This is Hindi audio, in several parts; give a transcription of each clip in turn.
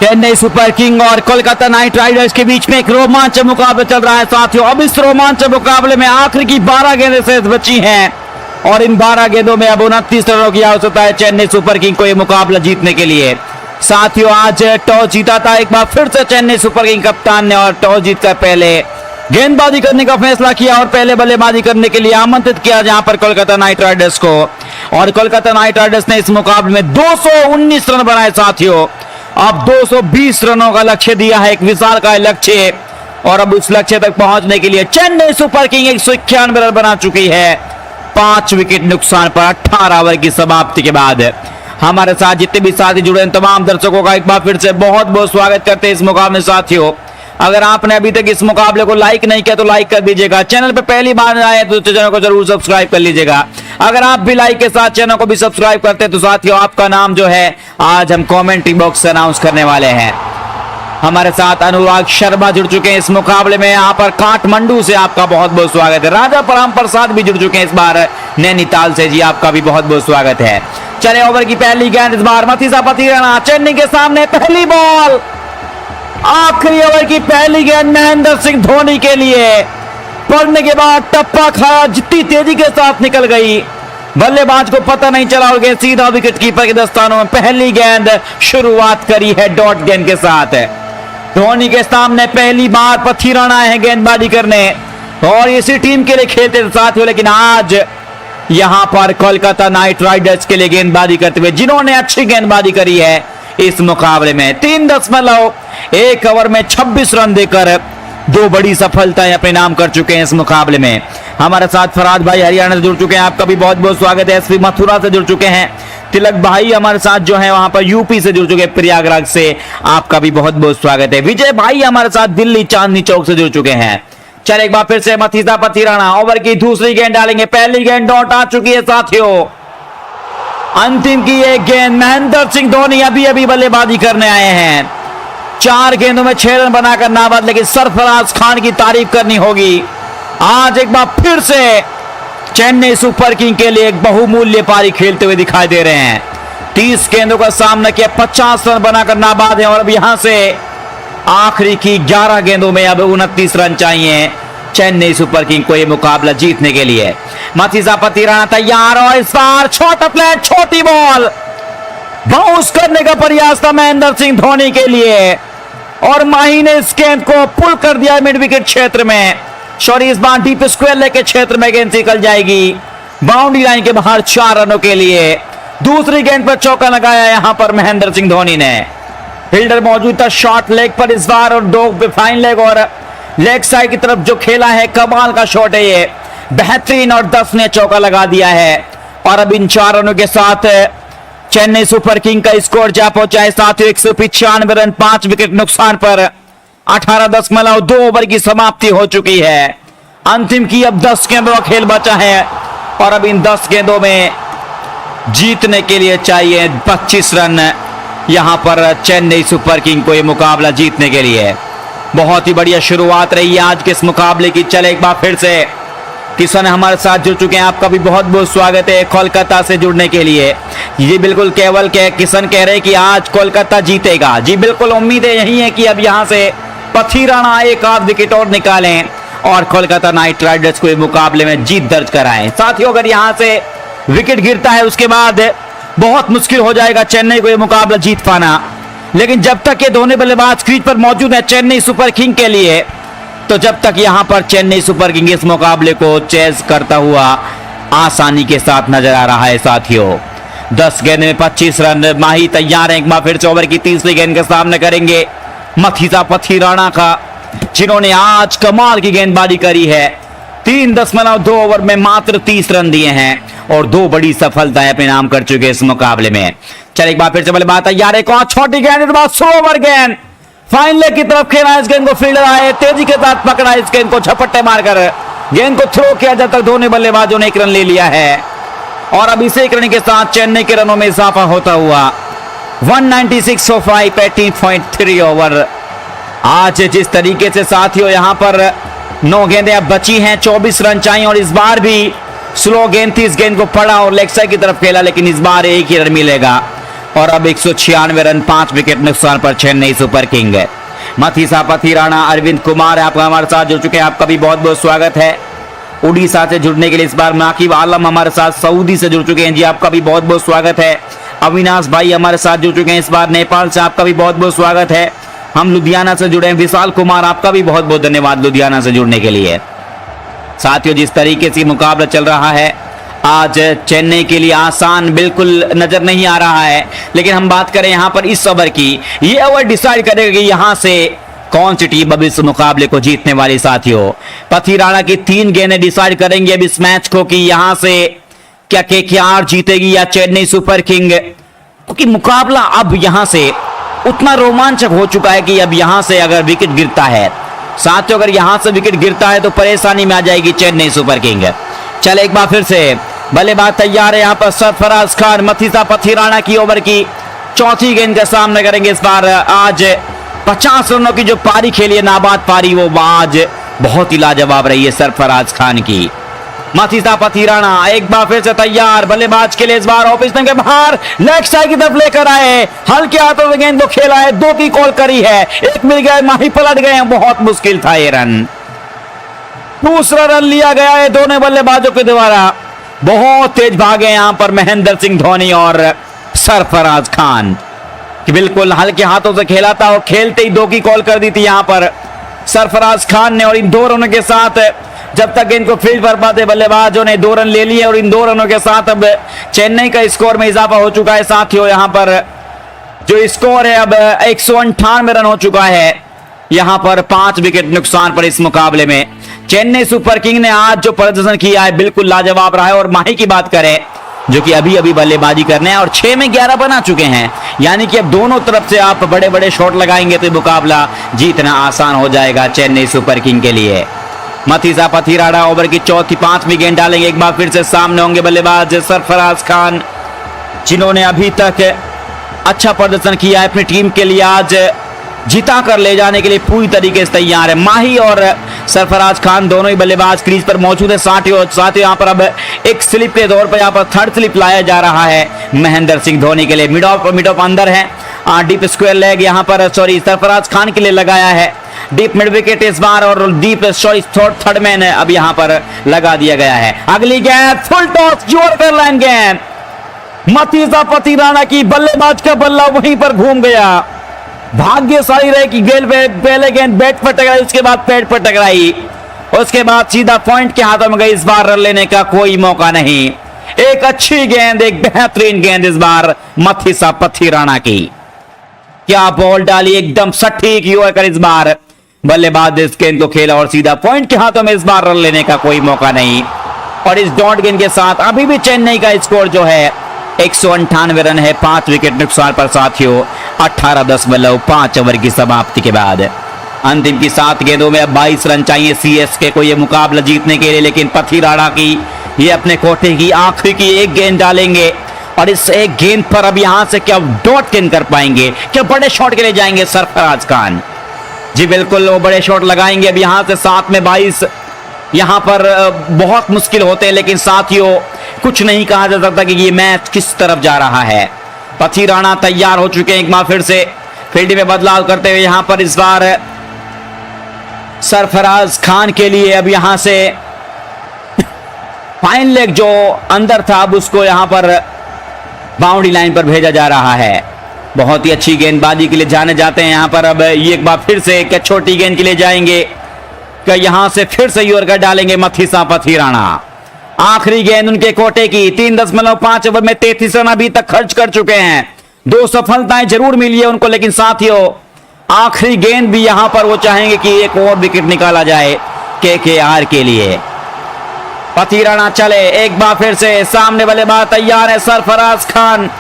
चेन्नई सुपर किंग और कोलकाता नाइट राइडर्स के बीच में एक रोमांचक मुकाबला चल रहा है साथियों। अब इस रोमांचक मुकाबले में आखिरी की 12 गेंदें शेष बची हैं और इन 12 गेंदों में अब 29 रनों की आवश्यकता है चेन्नई सुपर किंग को यह मुकाबला जीतने के लिए। साथियों, आज टॉस जीता था एक बार फिर से चेन्नई सुपर किंग कप्तान ने और टॉस जीतकर पहले गेंदबाजी करने का फैसला किया और पहले बल्लेबाजी करने के लिए आमंत्रित किया जहां पर कोलकाता नाइट राइडर्स को। और कोलकाता नाइट राइडर्स ने इस मुकाबले में 219 रन बनाए साथियों। अब 220 रनों का लक्ष्य दिया है, एक विशालकाय लक्ष्य, और अब उस लक्ष्य तक पहुंचने के लिए चेन्नई सुपर किंग 191 रन बना चुकी है 5 विकेट नुकसान पर 18 ओवर की समाप्ति के बाद। हमारे साथ जितने भी साथी जुड़े हैं तमाम दर्शकों का एक बार फिर से बहुत बहुत स्वागत करते हैं इस मुकाबले में साथियों। अगर आपने अभी तक इस मुकाबले को लाइक नहीं किया तो लाइक कर दीजिएगा। चैनल पे पहली बार आए तो चैनल को जरूर सब्सक्राइब कर लीजिएगा। अगर आप भी लाइक के साथ चैनल को भी सब्सक्राइब करते हैं तो साथियों आपका नाम जो है आज हम कमेंट्री बॉक्स से अनाउंस करने वाले हैं। हमारे साथ अनुराग शर्मा जुड़ चुके हैं इस मुकाबले में, यहाँ पर काठमांडू से आपका बहुत बहुत स्वागत है। राजा परम प्रसाद भी जुड़ चुके हैं इस बार नैनीताल से, जी आपका भी बहुत बहुत स्वागत है। चले ओवर की पहली गेंद इस बार मथीसा पथीराना चेन्नई के सामने, पहली बॉल, आखिरी ओवर की पहली गेंद महेंद्र सिंह धोनी के लिए पड़ने के बाद टप्पा खाया, जितनी तेजी के साथ निकल गई बल्लेबाज को पता नहीं चला और गेंद सीधा विकेट कीपर के दस्तानों में। पहली गेंद शुरुआत करी है डॉट गेंद के साथ। धोनी के सामने पहली बार पथीराना है गेंदबाजी करने और इसी टीम के लिए खेलते थे साथियों, लेकिन आज यहां पर कोलकाता नाइट राइडर्स के लिए गेंदबाजी करते हुए जिन्होंने अच्छी गेंदबाजी करी है इस मुकाबले में 3.1 ओवर में 26 रन देकर 2 बड़ी सफलताएं अपने नाम कर चुके हैं इस मुकाबले में। हमारे साथ फराज भाई हरियाणा से जुड़ चुके हैं, आपका भी बहुत बहुत स्वागत है। एसपी मथुरा से जुड़ चुके हैं, तिलक भाई हमारे साथ जो है वहां पर यूपी से जुड़ चुके हैं, प्रयागराज से, आपका भी बहुत बहुत स्वागत है। विजय भाई हमारे साथ दिल्ली चांदनी चौक से जुड़ चुके हैं। चल एक बार फिर से मथीसा पथीराना ओवर की दूसरी गेंद डालेंगे, पहली गेंद डॉट आ चुकी है साथियों। अंतिम की एक गेंद महेंद्र सिंह धोनी अभी अभी बल्लेबाजी करने आए हैं। 4 गेंदों में 6 रन बनाकर नाबाद, लेकिन सरफराज खान की तारीफ करनी होगी। आज एक बार फिर से चेन्नई सुपर किंग के लिए एक बहुमूल्य पारी खेलते हुए दिखाई दे रहे हैं। 30 गेंदों का सामना किया, 50 रन बनाकर नाबाद है और अब यहां से आखिरी की 11 गेंदों में अब 29 रन चाहिए चेन्नई सुपर किंग को यह मुकाबला जीतने के लिए। मथीसा पथीराना तैयार और इस बार छोटा प्ले, छोटी बॉल, बाउंस करने का प्रयास था महेंद्र सिंह धोनी के लिए और माही ने इस गेंद को पुल कर दिया मिड विकेट क्षेत्र में। सॉरी, इस बार डीप स्क्वायर लेग के क्षेत्र में गेंद निकल जाएगी बाउंड्री लाइन के बाहर 4 रनों के लिए। दूसरी गेंद पर चौका लगाया यहां पर महेंद्र सिंह धोनी ने। फील्डर मौजूद था शॉर्ट लेग पर इस बार और 2 फाइन लेग और लेग साइड की तरफ जो खेला है, कमाल का शॉट है ये, बेहतरीन, और 10 ने चौका लगा दिया है। और अब इन 4 रनों के साथ चेन्नई सुपर किंग का स्कोर जा पहुंचा है साथियों 195 रन 5 विकेट नुकसान पर 18.2 ओवर की समाप्ति हो चुकी है। अंतिम की अब 10 गेंदों का खेल बचा है और अब इन 10 गेंदों में जीतने के लिए चाहिए 25 रन यहां पर चेन्नई सुपर किंग को यह मुकाबला जीतने के लिए। बहुत ही बढ़िया शुरुआत रही है आज के इस मुकाबले की। चले एक बार फिर से किशन हमारे साथ जुड़ चुके हैं, आपका भी बहुत बहुत स्वागत है कोलकाता से जुड़ने के लिए। ये बिल्कुल केवल किशन कह रहे हैं कि आज कोलकाता जीतेगा। जी बिल्कुल, उम्मीद यही है कि अब यहां से पथीराना एक आध विकेट और निकालें और कोलकाता नाइट राइडर्स को मुकाबले में जीत दर्ज कराएं। साथियों, अगर यहां से विकेट गिरता है उसके बाद बहुत मुश्किल हो जाएगा चेन्नई को यह मुकाबला जीत पाना, लेकिन जब तक ये दोनों बल्लेबाज क्रीज पर मौजूद है चेन्नई सुपर किंग के लिए, तो जब तक यहां पर चेन्नई सुपर किंग इस मुकाबले को चेस करता हुआ आसानी के साथ नजर आ रहा है साथियों। 10 गेंद में 25 रन, माही तैयार है एक बार फिर से ओवर की तीसरी गेंद का सामना करेंगे मथीसा पथीराना का, जिन्होंने आज कमाल की गेंदबाजी करी है। 3.2 ओवर में मात्र 30 रन दिए हैं और 2 बड़ी सफलताएं अपने नाम कर चुके हैं इस मुकाबले में। चल एक बार फिर से बल्लेबाज तैयार है, कौन छोटी गेंद, इस बार स्लो ओवर गेंद, फाइन लेग की तरफ खेला इस गेंद को, फील्डर आए तेजी के साथ पकड़ा इस गेंद को, झपट्टे मारकर गेंद को थ्रो किया, जब तक दोनों बल्लेबाजों ने 1 रन ले लिया है और अब इसे 1 रन के साथ चेन्नई के रनों में इजाफा होता हुआ 196 ऑफ 18.3 ओवर। आज जिस तरीके से साथियों यहां पर 9 गेंदें अब बची हैं, 24 रन चाहिए और इस बार भी स्लो गेंद थी, इस गेंद को पड़ा और लेग साइड की तरफ खेला, लेकिन इस बार 1 ही रन मिलेगा। और अब 196 रन 5 विकेट नुकसान पर चेन्नई सुपर किंग। मथीसा पथीराणा, अरविंद कुमार आपका हमारे साथ जुड़ चुके हैं, आपका भी बहुत बहुत स्वागत है। उड़ीसा से जुड़ने के लिए इस बार नाकिब आलम हमारे साथ सऊदी से जुड़ चुके हैं जी, आपका भी बहुत बहुत स्वागत है। अविनाश भाई हमारे साथ जुड़ चुके हैं इस बार नेपाल से, आपका भी बहुत बहुत स्वागत है। हम लुधियाना से जुड़े हैं, विशाल कुमार आपका भी बहुत बहुत धन्यवाद लुधियाना से जुड़ने के लिए। साथियों, जिस तरीके से मुकाबला चल रहा है आज चेन्नई के लिए आसान बिल्कुल नजर नहीं आ रहा है, लेकिन हम बात करें यहां पर इस ओवर की, ये ओवर डिसाइड करेगा कि यहां से कौन सी टीम अब इस मुकाबले को जीतने वाली। साथियों, पथीराणा की 3 गेंदें डिसाइड करेंगे अब इस मैच को कि यहां से क्या केकेआर जीतेगी या चेन्नई सुपर किंग, क्योंकि मुकाबला अब यहां से उतना रोमांचक हो चुका है कि अब यहां से अगर विकेट गिरता है, साथियों अगर यहां से विकेट गिरता है तो परेशानी में आ जाएगी चेन्नई सुपर किंग। चले एक बार फिर से बल्लेबाज तैयार है यहां पर सरफराज खान। मथीसा पथीराणा की ओवर की चौथी गेंद का सामना करेंगे इस बार। आज 50 रनों की जो पारी खेली है, नाबाद पारी, वो आज बहुत ही लाजवाब रही है सरफराज खान की। मथीसा पथीराणा एक बार फिर से तैयार बल्लेबाज के लिए, इस बार ऑफ स्टंप के बाहर लेग साइड की तरफ लेकर आए, हल्के हाथों से गेंद को खेला है, 2 की कॉल करी है, 1 मिल गया, माही पलट गए, बहुत मुश्किल था ये रन। दूसरा रन लिया गया है दोनों बल्लेबाजों के द्वारा। बहुत तेज भागे यहां पर महेंद्र सिंह धोनी और सरफराज खान, कि बिल्कुल हल्के हाथों से खेला था और खेलते ही 2 की कॉल कर दी थी यहां पर सरफराज खान ने। और इन 2 रनों के साथ जब तक इनको फील्ड पर पाते बल्लेबाजों ने 2 रन ले लिए और इन 2 रनों के साथ अब चेन्नई का स्कोर में इजाफा हो चुका है। साथियों, यहां पर जो स्कोर है अब 198 रन हो चुका है, यहां पर 5 विकेट नुकसान पर इस मुकाबले में चेन्नई सुपर किंग ने आज जो प्रदर्शन किया है बिल्कुल लाजवाब रहा है। और माही की बात करें जो कि अभी अभी बल्लेबाजी करने हैं और 6 में 11 बना चुके हैं, यानी कि अब दोनों तरफ से आप बड़े बड़े शॉट लगाएंगे तो मुकाबला जीतना आसान हो जाएगा चेन्नई सुपर किंग के लिए। मथीसा पथीराणा ओवर की चौथी 5वीं गेंद डालेंगे, एक बार फिर से सामने होंगे बल्लेबाज सरफराज खान, जिन्होंने अभी तक अच्छा प्रदर्शन किया है अपनी टीम के लिए, आज जिता कर ले जाने के लिए पूरी तरीके से तैयार है। माही और सरफराज खान दोनों ही बल्लेबाज क्रीज पर मौजूद है। साथ ही यहाँ पर अब एक स्लिप के तौर पर यहाँ पर 3rd स्लिप लाया जा रहा है महेंद्र सिंह धोनी के लिए। मिड ऑफ अंदर है, डीप स्क्वायर लेग यहाँ पर सरफराज खान के लिए लगाया है। डीप मिड विकेट इस बार और डीप थर्ड मैन अब यहाँ पर लगा दिया गया है। अगली गेंद फुल टॉस, जोरदार लाइन गेंद, मथीसा पथीराणा की बल्लेबाज का बल्ला वहीं पर घूम गया। भाग्यशाली रहे कि गेंद पे पहले गेंद बैट पर टकराई, उसके बाद पैड पर टकराई, उसके बाद सीधा पॉइंट के हाथों में गई। इस बार रन लेने का कोई मौका नहीं। एक अच्छी गेंद, एक बेहतरीन गेंद इस बार मथीसा पथीराणा की। क्या बॉल डाली, एकदम सटीक कर इस बार बल्लेबाज ने इस गेंद को खेला और सीधा पॉइंट के हाथों में। इस बार रन लेने का कोई मौका नहीं। और इस डॉट गेंद के साथ अभी भी चेन्नई का स्कोर जो है 198 रन है 5 विकेट नुकसान पर। साथियों, 18.5 ओवर की समाप्ति के बाद अंतिम की 7 गेंदों में अब 22 रन चाहिए सीएसके को यह मुकाबला जीतने के लिए, लेकिन पथीराणा की ये अपने कोटे की आखिरी की 1 गेंद डालेंगे और इस 1 गेंद पर अब यहां से क्या डॉट गेंद कर पाएंगे, क्या बड़े शॉट के लिए जाएंगे सरफराज खान? जी बिल्कुल, वो बड़े शॉट लगाएंगे अब यहां से। 7 में 22 यहां पर बहुत मुश्किल होते हैं, लेकिन साथियों कुछ नहीं कहा जा सकता कि ये मैच किस तरफ जा रहा है। पथीराणा तैयार हो चुके हैं एक बार फिर से फील्ड में बदलाव करते हुए। यहां पर इस बार सरफराज खान के लिए अब यहां से फाइन लेग जो अंदर था अब उसको यहां पर बाउंड्री लाइन पर भेजा जा रहा है। बहुत ही अच्छी गेंदबाजी के लिए जाने जाते हैं यहां पर। अब ये एक बार फिर से क्या छोटी गेंद के लिए जाएंगे, क्या यहां से फिर से यॉर्कर डालेंगे मथीसा पथीराणा? आखिरी गेंद उनके कोटे की। 3.5 ओवर में 33 रन अभी तक खर्च कर चुके हैं। 2 सफलताएं जरूर मिली है उनको, लेकिन साथियों आखिरी गेंद भी यहां पर वो चाहेंगे कि एक और विकेट निकाला जाए केकेआर के लिए। पथीराणा चले एक बार फिर से, सामने बल्लेबाज तैयार है सरफराज खान।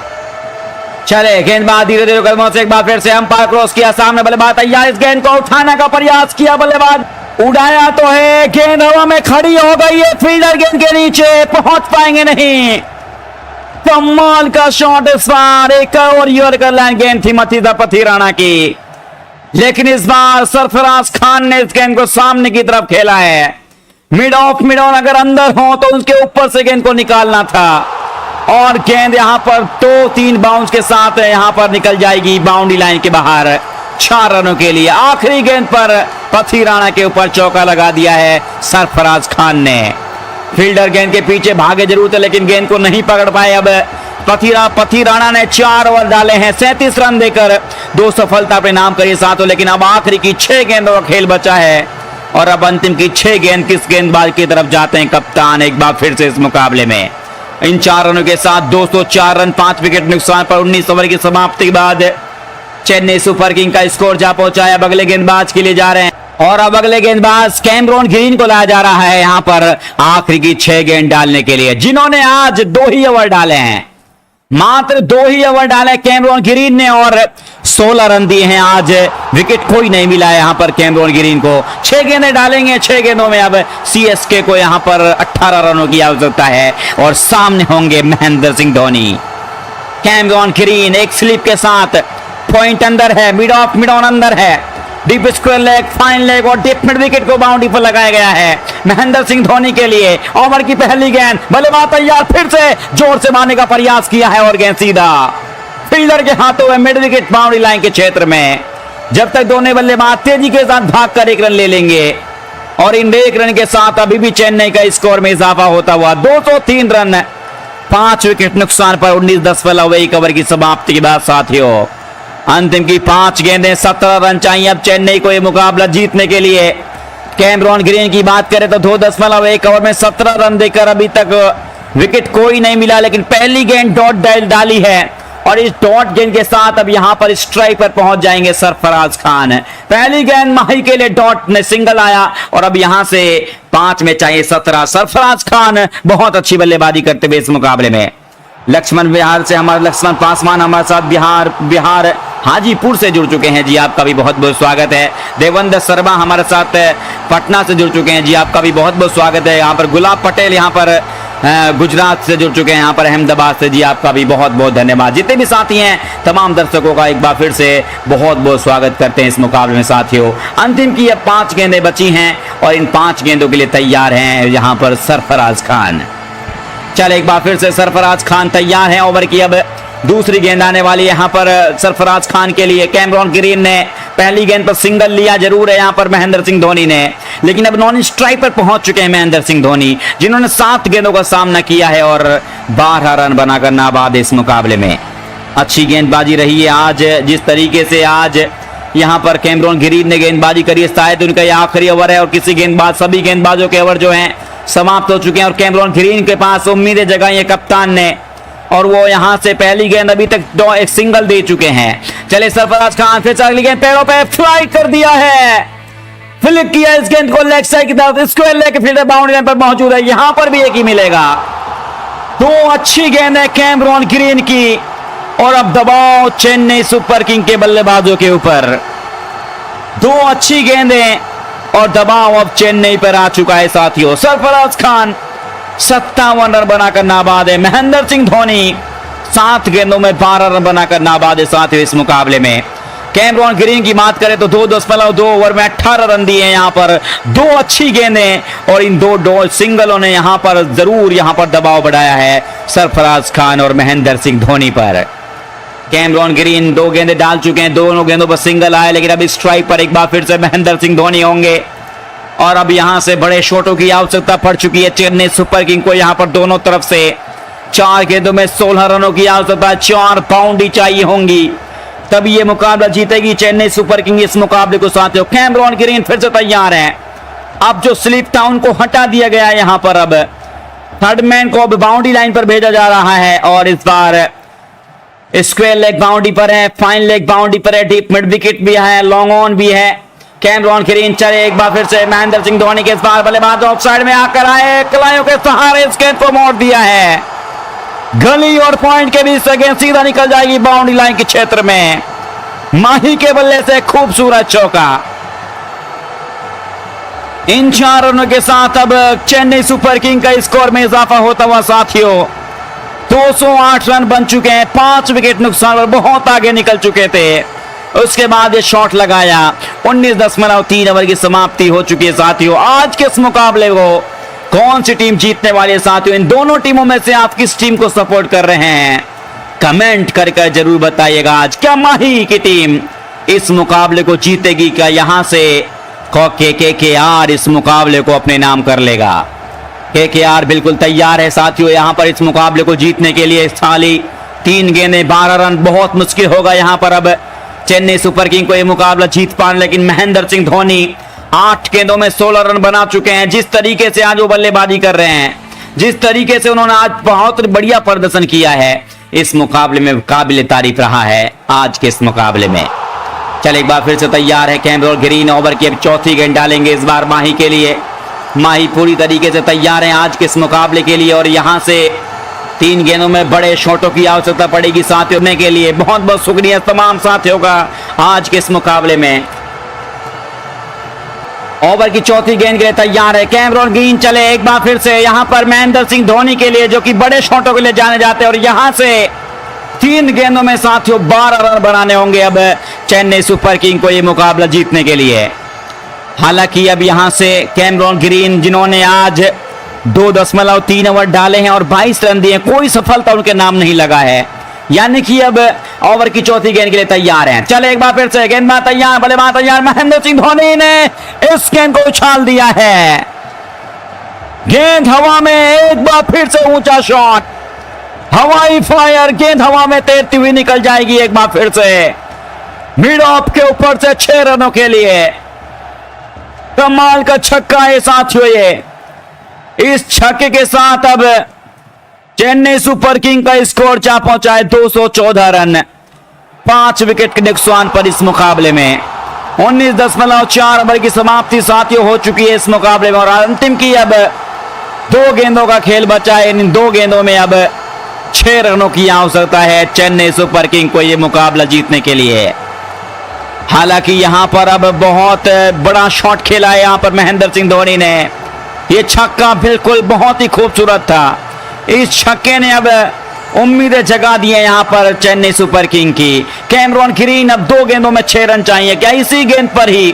चले गेंदबाज धीरे धीरे कदमों से एक बार फिर से अंपायर क्रॉस किया, सामने बल्लेबाज तैयार, इस गेंद को उठाने का प्रयास किया, बल्लेबाज उड़ाया तो है, गेंद हवा में खड़ी हो गई है, फील्डर गेंद के नीचे पहुंच पाएंगे नहीं। कमाल का शॉट इस बार, एक और यॉर्कर लाइन गेंद थी मथीसा पथीराणा की, लेकिन इस बार सरफराज खान ने इस गेंद को सामने की तरफ खेला है। मिड ऑन अगर अंदर हो तो उसके ऊपर से गेंद को निकालना था और गेंद यहां पर 2-3 बाउंस के साथ यहां पर निकल जाएगी बाउंड्री लाइन के बाहर 4 रनों के लिए। आखिरी गेंद पर पथी राणा के ऊपर चौका लगा दिया है सरफराज खान ने। फील्डर गेंद के पीछे भागे जरूर थे लेकिन गेंद को नहीं पकड़ पाए। अब पथी राणा ने 4 ओवर डाले हैं, 37 रन देकर 2 सफलता अपने नाम करी साथों। लेकिन अब आखिरी की 6 गेंदों का खेल बचा है और अब अंतिम की 6 गेंद किस गेंदबाज की तरफ जाते हैं कप्तान एक बार फिर से इस मुकाबले में। इन 4 रनों के साथ 204 रन 5 विकेट नुकसान पर 19 ओवर की समाप्ति के बाद चेन्नई सुपर किंग का स्कोर जा पहुंचा है। अब अगले गेंदबाज के लिए जा रहे हैं और अब अगले गेंदबाज कैमरॉन ग्रीन को लाया जा रहा है यहां पर आखिरी की 6 गेंद डालने के लिए, जिन्होंने आज 2 ही ओवर डाले हैं, मात्र 2 ही ओवर डाले कैमरॉन ग्रीन ने और 16 रन दिए हैं। आज विकेट कोई नहीं मिला है यहां पर कैमरॉन ग्रीन को। 6 गेंदें डालेंगे, 6 गेंदों में अब सीएसके को यहां पर 18 रनों की आवश्यकता है और सामने होंगे महेंद्र सिंह धोनी। कैमरॉन ग्रीन एक स्लिप के साथ, पॉइंट अंदर है, मिड ऑन अंदर है, deep square leg, fine leg और डीप मिड विकेट को बाउंड्री पर लगाया गया है महेंद्र सिंह धोनी के लिए। ओवर की पहली गेंद, बल्लेबाज तैयार, फिर से जोर से मारने का प्रयास किया है और गेंद सीधा फील्डर के हाथों में मिड विकेट बाउंड्री लाइन के क्षेत्र में। जब तक दोनों बल्लेबाज तेजी के साथ भागकर 1 रन ले लेंगे और इन 1 रन के साथ अभी भी चेन्नई का स्कोर में इजाफा होता हुआ 203 रन 5 विकेट नुकसान पर 19 ओवर की समाप्ति के बाद साथियों अंतिम की 5 गेंदें 17 रन चाहिए अब चेन्नई को यह मुकाबला जीतने के लिए। कैमरॉन ग्रीन की बात करें तो 2.1 ओवर में 17 रन देकर अभी तक विकेट कोई नहीं मिला, लेकिन पहली गेंद डॉट डाली है और इस डॉट गेंद के साथ अब यहां पर स्ट्राइक पर पहुंच जाएंगे सरफराज खान। पहली गेंद माही के लिए डॉट ने सिंगल आया और अब यहां से 5 में चाहिए 17। सरफराज खान बहुत अच्छी बल्लेबाजी करते हुए इस मुकाबले में। लक्ष्मण बिहार से हमारे लक्ष्मण पासवान हमारे साथ बिहार हाजीपुर से जुड़ चुके हैं जी, आपका भी बहुत बहुत स्वागत है। देवेंद्र शर्मा हमारे साथ पटना से जुड़ चुके हैं जी, आपका भी बहुत बहुत स्वागत है। यहाँ पर गुलाब पटेल यहाँ पर गुजरात से जुड़ चुके हैं, यहाँ पर अहमदाबाद से जी, आपका भी बहुत बहुत धन्यवाद। जितने भी साथी हैं तमाम दर्शकों का एक बार फिर से बहुत बहुत स्वागत करते हैं इस मुकाबले में साथियों। अंतिम की अब 5 गेंदें बची हैं और इन 5 गेंदों के लिए तैयार हैं यहाँ पर सरफराज खान। चल एक बार फिर से सरफराज खान तैयार हैं। ओवर की अब दूसरी गेंद आने वाली है यहाँ पर सरफराज खान के लिए। कैमरॉन ग्रीन ने पहली गेंद पर सिंगल लिया जरूर है यहाँ पर महेंद्र सिंह धोनी ने, लेकिन अब नॉन स्ट्राइक पर पहुंच चुके हैं महेंद्र सिंह धोनी, जिन्होंने 7 गेंदों का सामना किया है और 12 रन बनाकर नाबाद इस मुकाबले में। अच्छी गेंदबाजी रही है आज, जिस तरीके से आज यहाँ पर कैमरॉन ग्रीन ने गेंदबाजी करी है, शायद उनका यह आखिरी ओवर है और सभी गेंदबाजों के ओवर जो हैं समाप्त हो चुके हैं और कैमरॉन ग्रीन के पास उम्मीदें जगाई है कप्तान ने और वो यहां से पहली गेंद अभी तक एक सिंगल दे चुके हैं। चले सरफराज खान फिर अगली गेंद पैरों पे फ्लाई कर दिया है, फ्लिक किया इस गेंद को लेग साइड की तरफ, square leg fielder boundary line पर मौजूद है, यहां पर भी एक ही मिलेगा। 2 अच्छी गेंद है कैमरॉन ग्रीन की और अब दबाव चेन्नई सुपर किंग के बल्लेबाजों के ऊपर। 2 अच्छी गेंदें और दबाव अब चेन्नई पर आ चुका है साथियों। सरफराज खान 57 रन बनाकर नाबाद है, महेंद्र सिंह धोनी 7 गेंदों में 12 रन बनाकर नाबाद है साथियों इस मुकाबले में। कैमरॉन ग्रीन की बात करें तो 2 ओवर में 18 रन दिए हैं यहाँ पर, 2 अच्छी गेंदें और इन 2 सिंगलों ने यहाँ पर जरूर यहाँ पर दबाव बढ़ाया है सरफराज खान और महेंद्र सिंह धोनी पर। कैमरॉन ग्रीन 2 गेंदें डाल चुके हैं, दोनों गेंदों पर सिंगल आए, लेकिन अब स्ट्राइक पर एक बार फिर से महेंद्र सिंह धोनी होंगे और अब यहां से बड़े शॉटों की आवश्यकता पड़ चुकी है चेन्नई सुपर किंग को। यहां पर दोनों तरफ से 4 गेंदों में 16 रनों की आवश्यकता, 4 बाउंड्री चाहिए होंगी तभी यह मुकाबला जीतेगी चेन्नई सुपर किंग इस मुकाबले को साथियों। कैमरॉन ग्रीन फिर से तैयार है, अब जो स्लिप था उनको हटा दिया गया है, यहां पर अब थर्ड मैन को अब बाउंड्री लाइन पर भेजा जा रहा है और इस बार स्क्वायर लेग बाउंड्री पर है, फाइन लेग बाउंड्री पर है, डीप मिड विकेट भी है, लॉन्ग ऑन भी है। कैमरॉन ग्रीन चले एक बार फिर से महेंद्र सिंह धोनी के इस बार बल्लेबाज ऑफ साइड में आकर आए, कलाइयों के सहारे इस गेंद को मोड़ दिया है, गली और पॉइंट के बीच से गेंद सीधा निकल जाएगी बाउंड्री लाइन के क्षेत्र में। माही के बल्ले से खूबसूरत चौका। इन 4 रनों के साथ अब चेन्नई सुपर किंग का स्कोर में इजाफा होता हुआ साथियों 208 रन बन चुके हैं, 5 विकेट नुकसान पर बहुत आगे निकल चुके थे। उसके बाद ये शॉट लगाया, 19.3 ओवर की समाप्ति हो चुकी है साथियों। आज के इस मुकाबले को कौन सी टीम जीतने वाली है साथियों? इन दोनों टीमों में से आप किस टीम को सपोर्ट कर रहे हैं? कमेंट करके जरूर बताइएगा। आज क्या माही की टीम इस मुकाबले को जीतेगी? क्या यहां से KKR इस मुकाबले को अपने नाम कर लेगा? KKR बिल्कुल तैयार है साथियों यहां पर इस मुकाबले को जीतने के लिए। खाली 3 गेंदें 12 रन, बहुत मुश्किल होगा यहां पर अब चेन्नई सुपर किंग को यह मुकाबला जीत पाना। लेकिन महेंद्र सिंह धोनी 8 गेंदों में 16 रन बना चुके हैं। जिस तरीके से आज वो बल्लेबाजी कर रहे हैं, जिस तरीके से उन्होंने आज बहुत बढ़िया प्रदर्शन किया है, इस मुकाबले में काबिल तारीफ रहा है आज के इस मुकाबले में। चल एक बार फिर से तैयार है कैमरॉन ग्रीन। ओवर की अब चौथी गेंद डालेंगे इस बार माही के लिए। माही पूरी तरीके से तैयार है आज के इस मुकाबले के लिए और यहां से 3 गेंदों में बड़े शॉटों की आवश्यकता पड़ेगी साथियों के लिए। बहुत बहुत शुक्रिया तमाम साथियों का आज के इस मुकाबले में। ओवर की चौथी गेंद के लिए तैयार है कैमरॉन ग्रीन। चले एक बार फिर से यहां पर महेंद्र सिंह धोनी के लिए, जो कि बड़े शॉटों के लिए जाने जाते हैं और यहां से 3 गेंदों में साथियों 12 रन बनाने होंगे अब चेन्नई सुपर किंग को यह मुकाबला जीतने के लिए। हालांकि अब यहां से कैमरॉन ग्रीन, जिन्होंने आज 2.3 ओवर डाले हैं और 22 रन दिए, कोई सफलता उनके नाम नहीं लगा है। यानी कि अब ओवर की चौथी गेंद के लिए तैयार हैं। चले एक बार फिर से गेंदबाज तैयार, बल्लेबाज तैयार। महेंद्र सिंह धोनी ने इस गेंद को उछाल दिया है। गेंद हवा में, एक बार फिर से ऊंचा शॉट, हवाई फायर। गेंद हवा में तैरती हुई निकल जाएगी एक बार फिर से मिड ऑफ के ऊपर से 6 रनों के लिए। कमाल का छक्का है साथियों ये। इस छक्के के साथ अब चेन्नई सुपर किंग का स्कोर जा पहुंचा है 214 रन, 5 विकेट के नुकसान पर इस मुकाबले में। 19.4 ओवर की समाप्ति साथियों हो चुकी है इस मुकाबले में और अंतिम की अब 2 गेंदों का खेल बचा है। इन 2 गेंदों में अब 6 रनों की आवश्यकता है चेन्नई सुपर किंग को यह मुकाबला जीतने के लिए। हालांकि यहां पर अब बहुत बड़ा शॉट खेला है यहां पर महेंद्र सिंह धोनी ने। यह छक्का बिल्कुल बहुत ही खूबसूरत था। इस छक्के ने अब उम्मीदें जगा दी है यहां पर चेन्नई सुपर किंग की। कैमरॉन ग्रीन अब 2 गेंदों में 6 रन चाहिए। क्या इसी गेंद पर ही,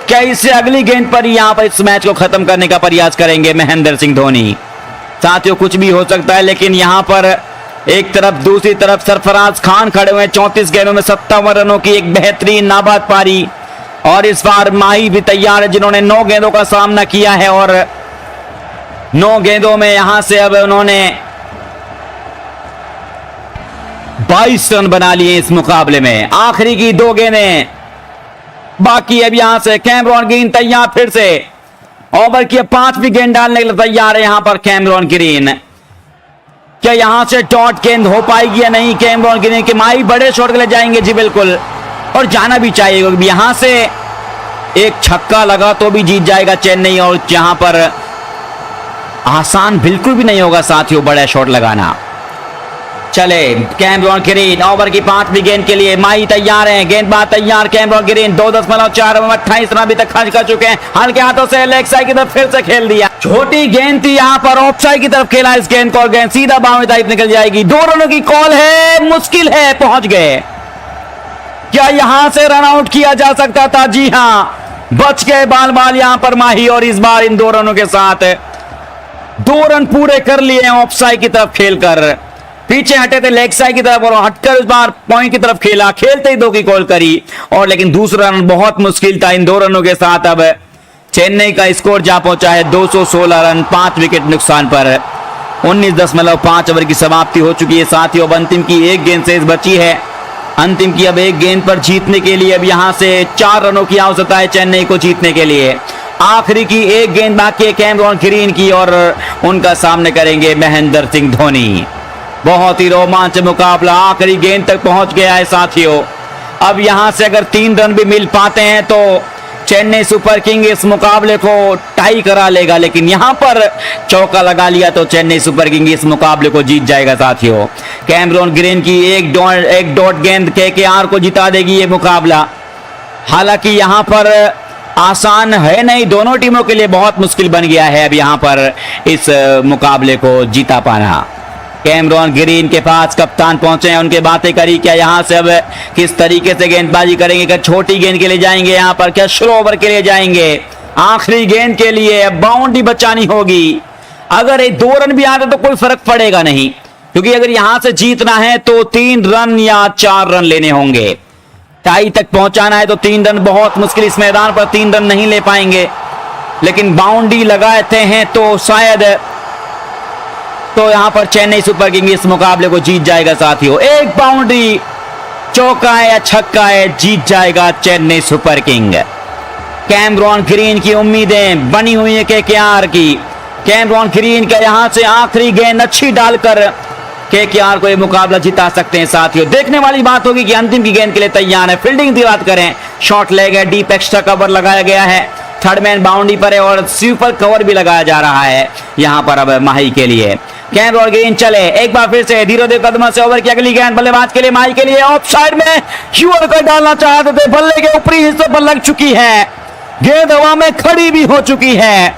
क्या इससे अगली गेंद पर ही यहां पर इस मैच को खत्म करने का प्रयास करेंगे महेंद्र सिंह धोनी? साथियों कुछ भी हो सकता है, लेकिन यहां पर एक तरफ, दूसरी तरफ सरफराज खान खड़े हुए 34 गेंदों में 57 रनों की एक बेहतरीन नाबाद पारी। और इस बार माही भी तैयार है, जिन्होंने 9 गेंदों का सामना किया है और 9 गेंदों में यहां से अब उन्होंने 22 रन बना लिए इस मुकाबले में। आखिरी की 2 गेंदें बाकी। अब यहां से कैमरॉन ग्रीन तैयार फिर से ओवर की 5वीं गेंद डालने के लिए तैयार है यहां पर कैमरॉन ग्रीन। क्या यहां से डॉट गेंद हो पाएगी या नहीं? कैमरॉन ग्रीन के माही बड़े शॉट के लिए जाएंगे जी बिल्कुल, और जाना भी चाहिए क्योंकि यहां से एक छक्का लगा तो भी जीत जाएगा चेन्नई और यहां पर आसान बिल्कुल भी नहीं होगा साथियों बड़े शॉट लगाना। चले कैमरॉन ग्रीन ओवर की 5वीं गेंद के लिए माही तैयार है। गेंदबाज तैयार कैमरॉन ग्रीन। 2.4 ओवर 28 रन अभी तक खर्च कर चुके हैं। हल्के हाथों से लेग साइड की तरफ फिर से खेल दिया। छोटी गेंद थी यहां पर, ऑफ साइड की तरफ खेला इस गेंद को और गेंद सीधा बाउंड्री तरफ निकल जाएगी। 2 रनों की कॉल है, मुश्किल है, पहुंच गए। क्या यहां से रन आउट किया जा सकता था? जी हां, बच गए बाल बाल यहां पर माही और इस बार इन 2 रनों के साथ 2 रन पूरे कर लिए ऑफ साइड की तरफ खेलकर। पीछे हटे थे लेग साइड की तरफ और हटकर इस बार पॉइंट की तरफ खेला, खेलते ही 2 की कॉल करी और लेकिन दूसरा रन बहुत मुश्किल था। इन 2 रनों के साथ अब चेन्नई का स्कोर जा पहुंचा है 216 रन, 5 विकेट नुकसान पर। 19.5 ओवर की समाप्ति हो चुकी है साथियों। अब अंतिम की 1 गेंद से बची है। अंतिम की अब 1 गेंद पर जीतने के लिए अब यहां से 4 रनों की आवश्यकता है चेन्नई को जीतने के लिए। आखिरी की 1 गेंद बाकी है कैमरॉन ग्रीन की और उनका सामने करेंगे महेंद्र सिंह धोनी। बहुत ही रोमांचक मुकाबला आखिरी गेंद तक पहुंच गया है साथियों। अब यहां से अगर 3 रन भी मिल पाते हैं तो चेन्नई सुपर किंग इस मुकाबले को टाई करा लेगा, लेकिन यहां पर चौका लगा लिया तो चेन्नई सुपर किंग इस मुकाबले को जीत जाएगा साथियों। कैमरॉन ग्रीन की एक डॉट गेंद KKR को जिता देगी ये मुकाबला। हालांकि यहां पर आसान है नहीं, दोनों टीमों के लिए बहुत मुश्किल बन गया है अब यहां पर इस मुकाबले को जीता पाना। कैमरॉन ग्रीन के पास कप्तान पहुंचे हैं, उनके बातें करी। क्या यहां से अब किस तरीके से गेंदबाजी करेंगे? क्या छोटी गेंद के लिए जाएंगे यहां पर? क्या स्लो ओवर के लिए जाएंगे? आखिरी गेंद के लिए अब बाउंड्री बचानी होगी। अगर ये 2 रन भी आते तो कोई फर्क पड़ेगा नहीं, क्योंकि अगर यहां से जीतना है तो 3 रन या 4 रन लेने होंगे। टाई तक पहुंचाना है तो 3 रन बहुत मुश्किल, इस मैदान पर 3 रन नहीं ले पाएंगे। लेकिन बाउंड्री लगाते हैं तो शायद तो यहां पर चेन्नई सुपर किंग इस मुकाबले को जीत जाएगा साथियों। एक बाउंड्री, चौका है या छक्का है, जीत जाएगा Chennai super king. Cameron green की उम्मीदें बनी हुई है केकेआर की। कैमरॉन ग्रीन का यहां से आखिरी गेंद अच्छी डालकर केकेआर को यह मुकाबला जिता सकते हैं साथियों। देखने वाली बात होगी कि अंतिम की गेंद के लिए तैयार है। फील्डिंग की बात करें, शॉट ले गए, डीप एक्स्ट्रा कवर लगाया गया है, थर्ड मैन बाउंड्री पर है और स्वीपर कवर भी लगाया जा रहा है यहां पर अब माही के लिए। कैमरॉन ग्रीन चले, एक बार फिर से धीरे धीरे कदम से ओवर की अगली गेंद बल्लेबाज के लिए, माही के लिए ऑफ साइड में ह्यूअर कर डालना चाहते थे, बल्ले के ऊपरी हिस्से पर लग चुकी है, गेंद हवा में खड़ी भी हो चुकी है।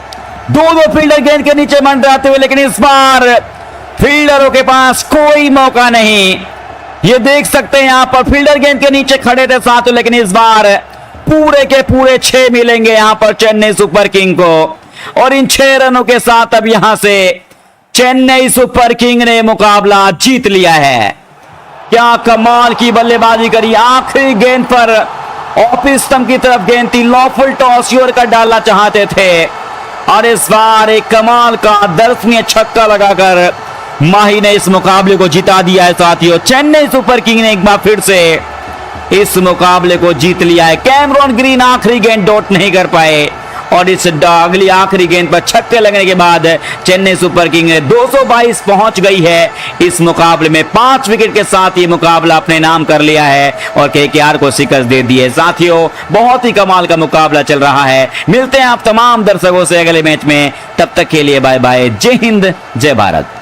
दो फील्डर गेंद के नीचे मंडराते हुए, लेकिन इस बार फील्डरों के पास कोई मौका नहीं। ये देख सकते हैं यहां पर फील्डर गेंद के नीचे खड़े थे साथ, लेकिन इस बार पूरे के पूरे 6 मिलेंगे यहां पर चेन्नई सुपर किंग को। और इन 6 रनों के साथ अब यहां से चेन्नई सुपर किंग ने मुकाबला जीत लिया है। क्या कमाल की बल्लेबाजी करी। आखिरी गेंद पर ऑफ स्टंप की तरफ गेंद थी, लॉफुल टॉस यूर कर डालना चाहते थे और इस बार एक कमाल का दर्शनीय छक्का लगाकर माही ने इस मुकाबले को जिता दिया है साथियों। चेन्नई सुपर किंग ने एक बार फिर से इस मुकाबले को जीत लिया है। कैमरॉन ग्रीन आखिरी गेंद डॉट नहीं कर पाए और इस अगली आखिरी गेंद पर छक्के लगने के बाद चेन्नई सुपर किंग 222 पहुंच गई है इस मुकाबले में। 5 विकेट के साथ ये मुकाबला अपने नाम कर लिया है और केकेआर को शिकस्त दे दी है साथियों। बहुत ही कमाल का मुकाबला चल रहा है। मिलते हैं आप तमाम दर्शकों से अगले मैच में, तब तक के लिए बाय बाय। जय हिंद, जय भारत।